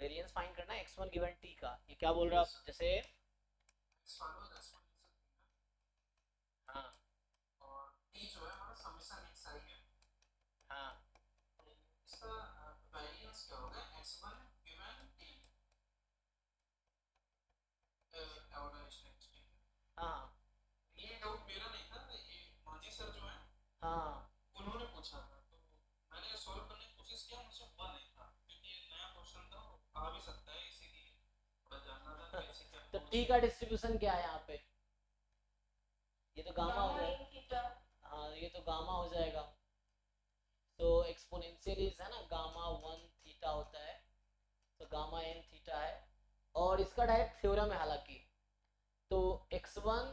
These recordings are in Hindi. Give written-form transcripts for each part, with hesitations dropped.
वेरिएंस फाइंड करना है x1 गिवन t का। ये क्या बोल रहा है आप, जैसे हाँ और t जो है हमारा समेशन xi है। हाँ इसका वेरिएंस क्या होगा, x1 गिवन t ऑर्डर। हाँ ये डाउट मेरा नहीं था, ये मांझी सर जो है हाँ उन्होंने पूछा था, तो मैंने सॉल्व करने की कोशिश किया, मुझसे हुआ नहीं था क्योंकि ये नया क्वेश्चन था, आ भी सकता है, इसीलिए थोड़ा जानना था कैसे क्या तो अप्रोच t का किया। डिस्ट्रीब्यूशन क्या है यहाँ पे, ये तो गामा हो जाएगा। हाँ ये तो गामा हो जाएगा। तो एक्सपोनेंशियल इज है ना गामा 1 थीटा होता है, तो गामा n थीटा है। और इसका डायरेक्ट थ्योरम है हालांकि। तो x1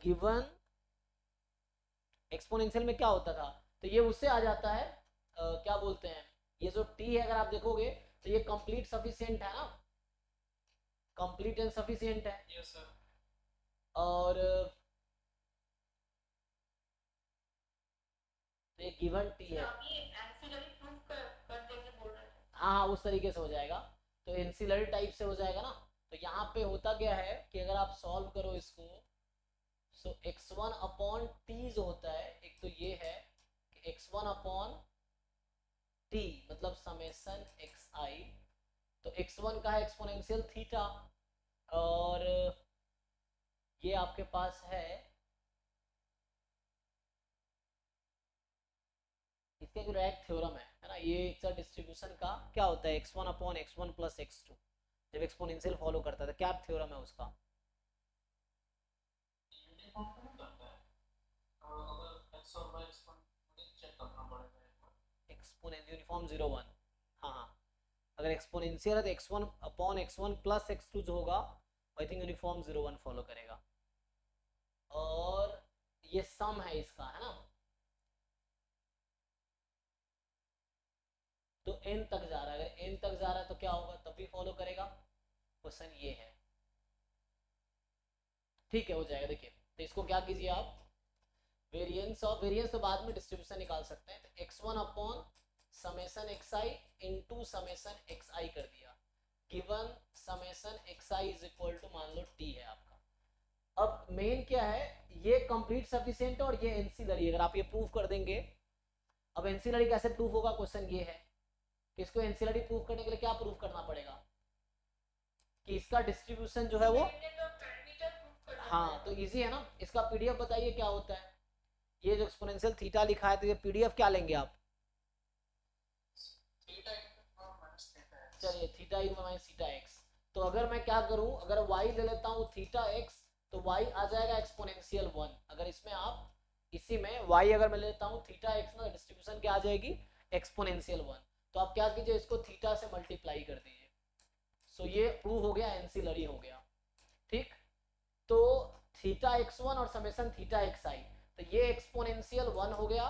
गिवन एक्सपोनेंशियल में क्या होता था, तो ये उससे आ जाता है क्या बोलते हैं, ये जो t है अगर आप देखोगे तो ये कंप्लीट सफिशिएंट है ना, कंप्लीट एंड सफिशिएंट है। Yes sir. और तो ये गिवन t है। हाँ हाँ उस तरीके से हो जाएगा, तो एंसिलरी टाइप से हो जाएगा ना। तो यहाँ पे होता क्या है कि अगर आप सॉल्व करो इसको, सो x1 अपॉन टी जो होता है, एक तो ये है कि x1 अपॉन टी मतलब समेसन xi, तो x1 का है एक्सपोनेंशियल थीटा, और ये आपके पास है इसका जो डायरेक्ट थ्योरम है ना, ये इसका डिस्ट्रीब्यूशन का क्या होता है x1 upon x1 plus x2, जब एक्सपोनेंशियल फॉलो करता था क्या थ्योरम है उसका। यूनिफॉर्म तो नहीं करता है, अगर x और y एक्सपोनेंट मुझे चेक करना पड़ेगा एक बार। एक्सपोनेंशियल यूनिफॉर्म 0 1, हाँ हाँ, अगर एक्सपोनेंशियल है तो x1 upon x1 plus x2 जो होगा आई थिंक यूनिफॉर्म 0 1 फॉलो करेगा। और ये सम है इसका है ना, तो n तक जा रहा है, अगर n तक जा रहा है तो क्या होगा तब भी फॉलो करेगा। क्वेश्चन ये है, ठीक है हो जाएगा। देखिए तो इसको क्या कीजिए आप, वेरिएंस और वेरिएंस तो बाद में डिस्ट्रीब्यूशन निकाल सकते हैं, तो x1 upon summation xi into summation xi कर दिया, given summation xi is equal to मान लो t है आपका। अब मेन क्या है, ये कंप्लीट सफिशिएंट और ये एंसिलरी, अगर आप ये प्रूफ कर देंगे। अब एंसिलरी कैसे प्रूफ होगा, क्वेश्चन ये है कि इसको एंसिलरी प्रूफ करने के लिए क्या प्रूफ करना पड़ेगा कि इसका डिस्ट्रीब्यूशन जो है वो, हाँ तो इजी है ना। इसका पीडीएफ बताइए क्या होता है, ये जो एक्सपोनेंशियल थीटा लिखा है तो ये पीडीएफ क्या लेंगे आप, चलिए theta E minus theta x. तो अगर मैं क्या करूं, अगर y ले लेता हूं थीटा x, तो y आ जाएगा एक्सपोनेंशियल 1। अगर इसमें आप इसी में y अगर मैं लेता हूं थीटा x ना, डिस्ट्रीब्यूशन क्या आ जाएगी एक्सपोनेंशियल 1। तो आप क्या कीजिए, इसको थीटा से मल्टीप्लाई कर दीजिए। सो ये प्रूव हो गया, एंसिलरी हो गया। ठीक, तो थीटा x1 और समेशन थीटा xi, तो ये एक्सपोनेंशियल 1 हो गया,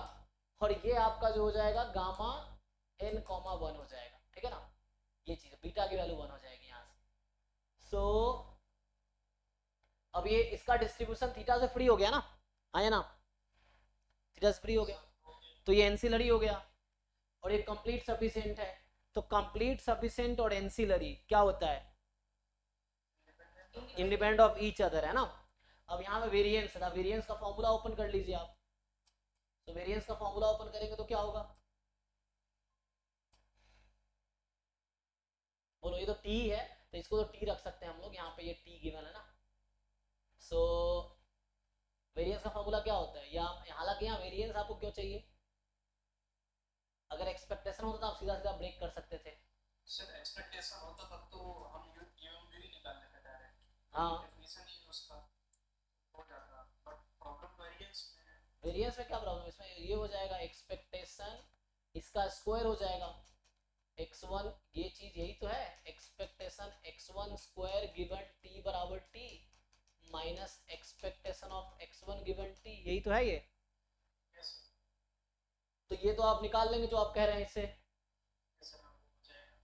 और ये आपका जो हो जाएगा गामा n कॉमा 1 हो जाएगा, ठीक है ना। ये चीज बीटा की वैल्यू 1 हो जाएगी यहाँ से। सो अब ये इसका डिस्ट्रीब्यूशन थीटा से फ्री हो गया ना, हाँ ना, थीटा से फ्री हो गया, तो ये एंसिलरी हो गया, और ये कंप्लीट सफिशिएंट है। तो कंप्लीट सफिशिएंट और एंसिलरी क्या होता है, इंडिपेंडेंट ऑफ ईच अदर है ना। अब यहाँ पे वेरिएंस था, वेरिएंस का फॉर्मूला ओपन कर लीजिए आप। तो वेरिएंस का फॉर्मूला ओपन करेंगे तो क्या होगा, बोलो, ये तो टी है, तो इसको तो टी रख सकते हैं हम लोग, यहाँ पे ये टी गिवन है ना। सो वेरिएंस का फॉर्मूला क्या होता है, या हालांकि यहाँ वेरिएंस आपको क्यों चाहिए, अगर एक्सपेक्टेशन होता तो आप सीधा सीधा ब्रेक कर सकते थे। सर एक्सपेक्टेशन होता तब तो हम यूएमवी ही निकाल लेते डायरेक्ट, हाँ डेफिनेशन ही उसका हो जाता, बट प्रॉब्लम वेरिएंस में है। वेरिएंस में क्या प्रॉब्लम, इसमें ये हो जाएगा एक्सपेक्टेशन इसका स्क्वायर हो जाएगा x1, ये चीज यही तो है, expectation x1 square given t बराबर t minus expectation of x1 given t, यही तो है ये। यस तो ये तो आप निकाल लेंगे जो आप कह रहे हैं इससे, सर, हो जाएगा।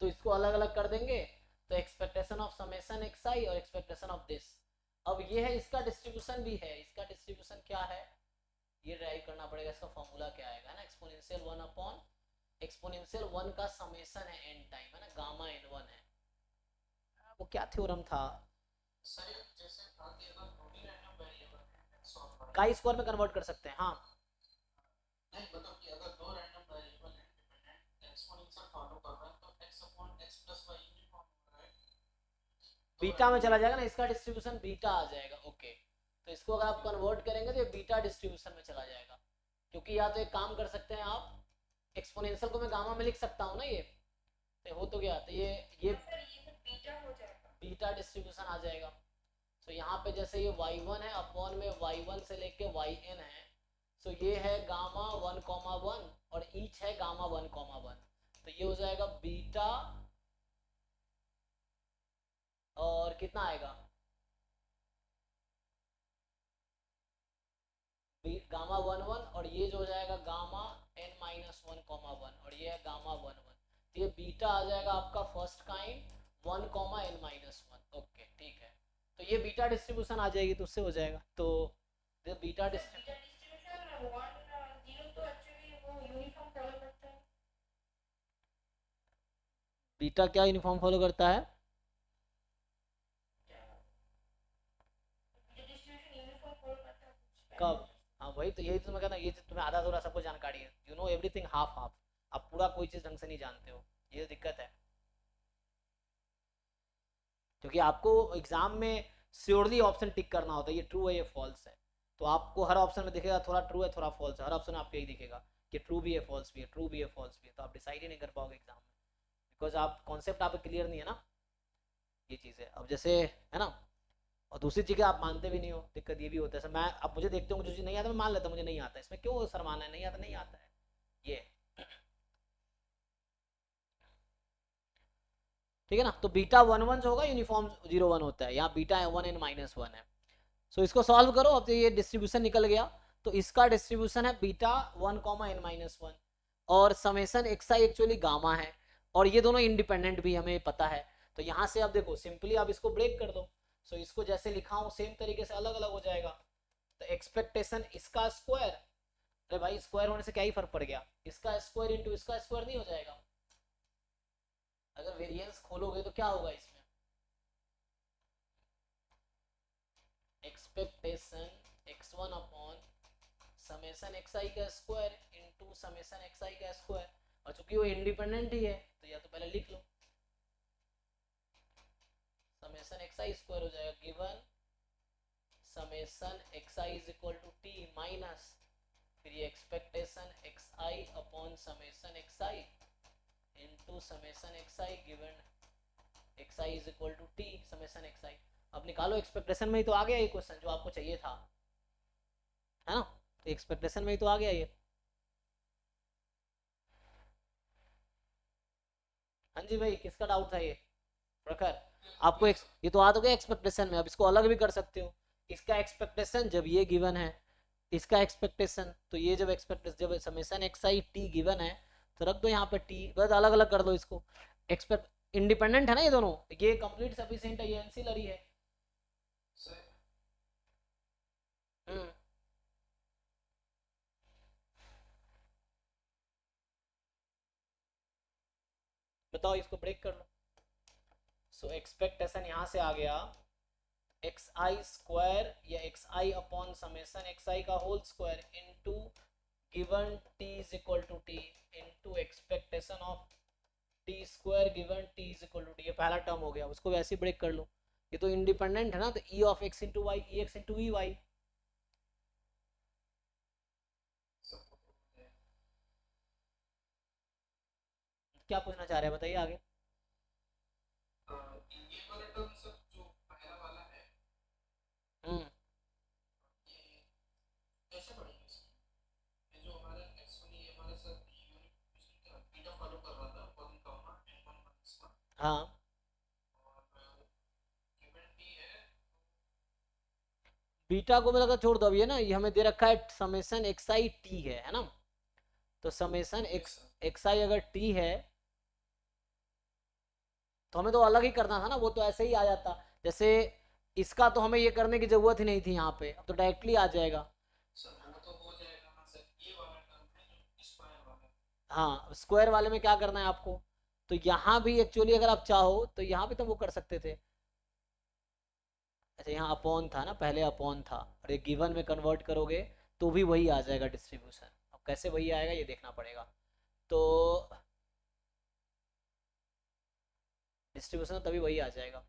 तो इसको अलग अलग कर देंगे, तो एक्सपेक्टेशन ऑफ समेशन xi और एक्सपेक्टेशन ऑफ दिस। अब ये है इसका डिस्ट्रीब्यूशन भी है, इसका डिस्ट्रीब्यूशन क्या है ये ड्राइव करना पड़ेगा, इसका फॉर्मूला क्या आएगा ना, एक्सपोनेंशियल 1 अपॉन एक्सपोनेंशियल 1 का समेशन है n टाइम, है ना, गामा n1 है। वो क्या थ्योरम था, सर जैसे था कि अगर दो ही रैंडम वेरिएबल है x और y, काई स्क्वायर में कन्वर्ट कर सकते हैं। हाँ नहीं मतलब कि अगर दो रैंडम वेरिएबल है डिपेंडेंट एक्सपोनेंशियल फॉलो कर रहा है तो x upon x plus y uniform हो रहा है, बीटा में चला जाएगा ना, इसका डिस्ट्रीब्यूशन बीटा आ जाएगा। ओके, तो इसको अगर आप कन्वर्ट करेंगे तो ये बीटा डिस्ट्रीब्यूशन में चला जाएगा, क्योंकि या तो एक काम कर सकते हैं आप, एक्सपोनेंशियल को मैं गामा में लिख सकता हूँ ना, ये तो हो तो गया, तो ये बीटा डिस्ट्रीब्यूशन आ जाएगा। तो यहाँ पे जैसे ये y1 है, अपॉन में y1 से लेके yn है, तो ये है गामा 1,1 और ईच है गामा 1,1, तो ये हो जाएगा बीटा, और कितना आएगा गामा 1,1, और ये जो हो जाएगा गामा n-1,1 और ये है गामा 1,1, तो ये बीटा आ जाएगा आपका फर्स्ट काइंड 1,n-1। ओके ठीक है, तो ये बीटा डिस्ट्रीब्यूशन आ जाएगी, तो उससे हो जाएगा। तो बीटा बीटा क्या यूनिफॉर्म फॉलो करता है, कब? हाँ वही तो, यही तो मैं कहता हूँ, ये तुम्हें आधा थोड़ा सबको जानकारी है, you know everything half half, आप पूरा कोई चीज ढंग से नहीं जानते हो, ये दिक्कत है। क्योंकि आपको एग्जाम में श्योरली ऑप्शन टिक करना होता है, ये ट्रू है ये फॉल्स है, तो आपको हर ऑप्शन में दिखेगा थोड़ा ट्रू है थोड़ा फॉल्स है, हर ऑप्शन में आपको यही दिखेगा कि ट्रू भी है फॉल्स भी है, ट्रू भी है फॉल्स भी है, तो आप डिसाइड ही नहीं कर पाओगे एग्जाम में, बिकॉज आप कॉन्सेप्ट आप क्लियर नहीं है ना, ये चीज़ है। अब जैसे है ना, और दूसरी चीज़ें आप मानते भी नहीं हो, दिक्कत ये भी होता है। सर मैं, अब मुझे देखते हो जो चीज़ नहीं आता मैं मान लेता हूँ मुझे नहीं आता, इसमें क्यों शर्माना है, नहीं आता नहीं आता है ये, ठीक है ना। तो बीटा 1,1 जो होगा यूनिफॉर्म 0,1 होता है, यहाँ बीटा 1n-1 है। सो इसको सॉल्व करो, अब तो ये डिस्ट्रीब्यूशन निकल गया, तो इसका डिस्ट्रीब्यूशन है बीटा 1,n-1 और समेशन xi एक्चुअली गामा है, और ये दोनों इंडिपेंडेंट भी हमें पता है। तो यहाँ से आप देखो सिंपली आप इसको ब्रेक कर दो, सो इसको जैसे लिखा हूँ सेम तरीके से अलग अलग हो जाएगा। तो एक्सपेक्टेशन इसका स्क्वायर, अरे भाई स्क्वायर होने से क्या ही फर्क पड़ गया, इसका स्क्वायर इंटू इसका स्क्वायर नहीं हो जाएगा, अगर वेरिएंस खोलोगे तो क्या होगा इसमें, expectation x1 upon summation xi का स्क्वायर इनटू समेशन xi का स्क्वायर, और चूंकि वो इंडिपेंडेंट ही है तो या तो पहले लिख लो, समेशन xi स्क्वायर हो जाएगा given summation xi is equal to t minus फिर ये expectation xi upon summation xi into summation xi given xi is equal to t summation xi। अब निकालो, एक्सपेक्टेशन में ही तो आ गया ये क्वेश्चन जो आपको चाहिए था, है ना, तो एक्सपेक्टेशन में ही तो आ गया ये। हाँ जी भाई, किसका डाउट था ये प्रखर, आपको ये तो आ तो गया एक्सपेक्टेशन में, अब इसको अलग भी कर सकते हो, इसका एक्सपेक्टेशन जब ये गिवन है, इसका एक्सपेक्टेशन, तो ये जब एक्सपेक्टेशन जब समेशन xi t गिवन है तो रख दो यहाँ पे t, बस अलग अलग कर दो इसको, एक्सपेक्ट इंडिपेंडेंट है ना ये दोनों, ये कंप्लीट सफिशिएंट है, ये एंसिलरी है। बताओ इसको ब्रेक कर लो। सो एक्सपेक्टेशन यहाँ से आ गया xi स्क्वायर या xi अपॉन समेशन xi का whole square into given t is equal to t into expectation of t square given t is equal to t, ये पहला टर्म हो गया, उसको वैसे ही ब्रेक कर लो, ये तो इंडिपेंडेंट है ना, तो e of x into y e x into v y, क्या पूछना चाह रहे हैं बताइए आगे। ये वाला टर्म सर जो पहला वाला है ये कैसे पढ़ेंगे इसको, ये जो हमारा x1 ये हमारे सर यूनिट बीटा फॉलो कर रहा था 1,n-1 हाँ और गिवन t है, बीटा को मतलब छोड़ दो, अब ये ना ये हमें दे रखा है समेशन xi t है ना, तो समेशन xi अगर t है तो हमें तो अलग ही करना था ना, वो तो ऐसे ही आ जाता, जैसे इसका तो हमें ये करने की जरूरत ही नहीं थी यहाँ पे, अब तो डायरेक्टली आ जाएगा। सर वो तो हो जाएगा ना सर, ये वाला टर्म है जो स्क्वायर वाला, हाँ स्क्वायर वाले में क्या करना है आपको, तो यहाँ भी एक्चुअली अगर आप चाहो तो यहाँ भी तो वो कर सकते थे। अच्छा यहाँ अपॉन था ना, पहले अपॉन था, और ये गिवन में कन्वर्ट करोगे तो भी वही आ जाएगा डिस्ट्रीब्यूशन। अब कैसे वही आएगा ये देखना पड़ेगा। तो डिस्ट्रीब्यूशन तभी वही आ जाएगा।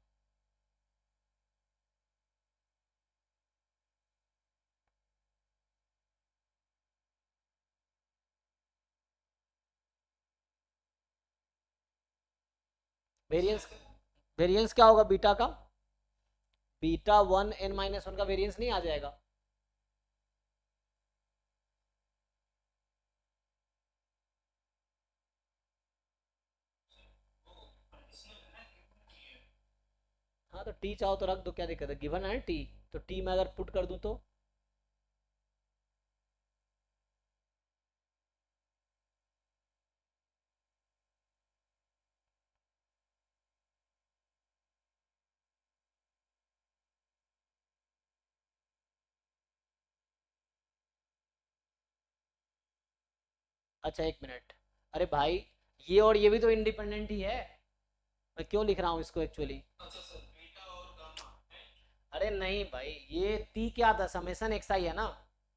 वेरिएंस, वेरिएंस क्या होगा बीटा का, बीटा 1 n-1 का वेरिएंस नहीं आ जाएगा। हाँ तो टी चाहो तो रख दो, क्या दिक्कत है, गिवन है टी, तो टी में अगर पुट कर दूं तो अच्छा एक मिनट, अरे भाई ये और ये भी तो इंडिपेंडेंट ही है, मैं क्यों लिख रहा हूँ इसको एक्चुअली। अच्छा सर, बीटा और गामा है। अरे नहीं भाई, ये टी क्या था, समेसन एक्स आई है ना,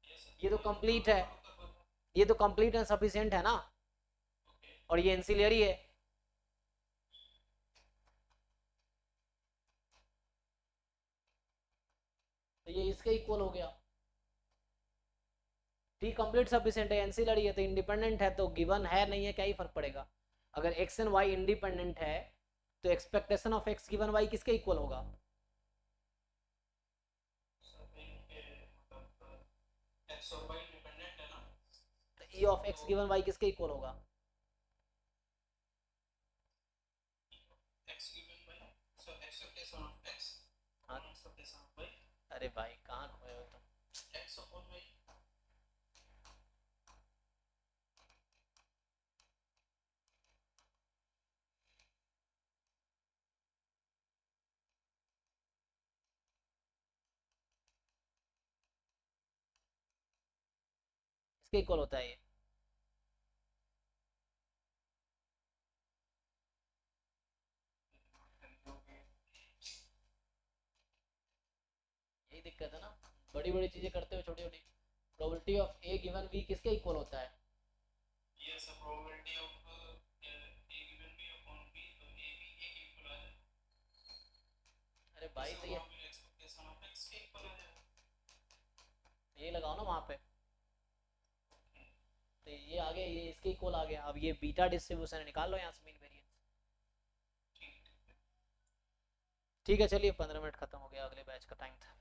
यस सर, ये तो और कंप्लीट गामा है, फॉलो कर रहा था। ये तो कंप्लीट एंड सफिशिएंट है ना, ओके। और ये एंसिलरी है। तो ये इसके इक्वल हो गया, टी कंप्लीट सफिशिएंट है, एंसिलरी है, तो इंडिपेंडेंट है, तो गिवन है नहीं है क्या ही फर्क पड़ेगा। अगर एक्स एंड वाई इंडिपेंडेंट है तो expectation of x given y किसके इक्वल होगा, सर इनके मतलब एक्स और वाई डिपेंडेंट है ना, तो ई ऑफ एक्स तो गिवन वाई किसके इक्वल होगा। X given by sir expectation of x हाँ अपॉन एक्सपेक्टेशन ऑफ वाई, अरे भाई कहाँ खोए हो तुम, एक्स अपॉन वाई। किसके इक्वल होता है ये, यही दिक्कत है ना, बड़ी बड़ी चीजें करते हो छोटी छोटी। Probability of A given B किसके इक्वल होता है, ये sir probability of A given B upon B, तो ए बी ए के इक्वल आ जाएगा। अरे तो भाई सर तो वहाँ पे एक्सपेक्टेशन ऑफ एक्स के इक्वल आ जाएगा। ये लगाओ ना वहाँ पे, तो ये आ गया, ये इसके इक्वल आ गया। अब ये बीटा डिस्ट्रीब्यूशन है, निकाल लो यहाँ से मीन वेरिएंस। ठीक है। ठीक है चलिए 15 मिनट खत्म हो गया, अगले बैच का टाइम था।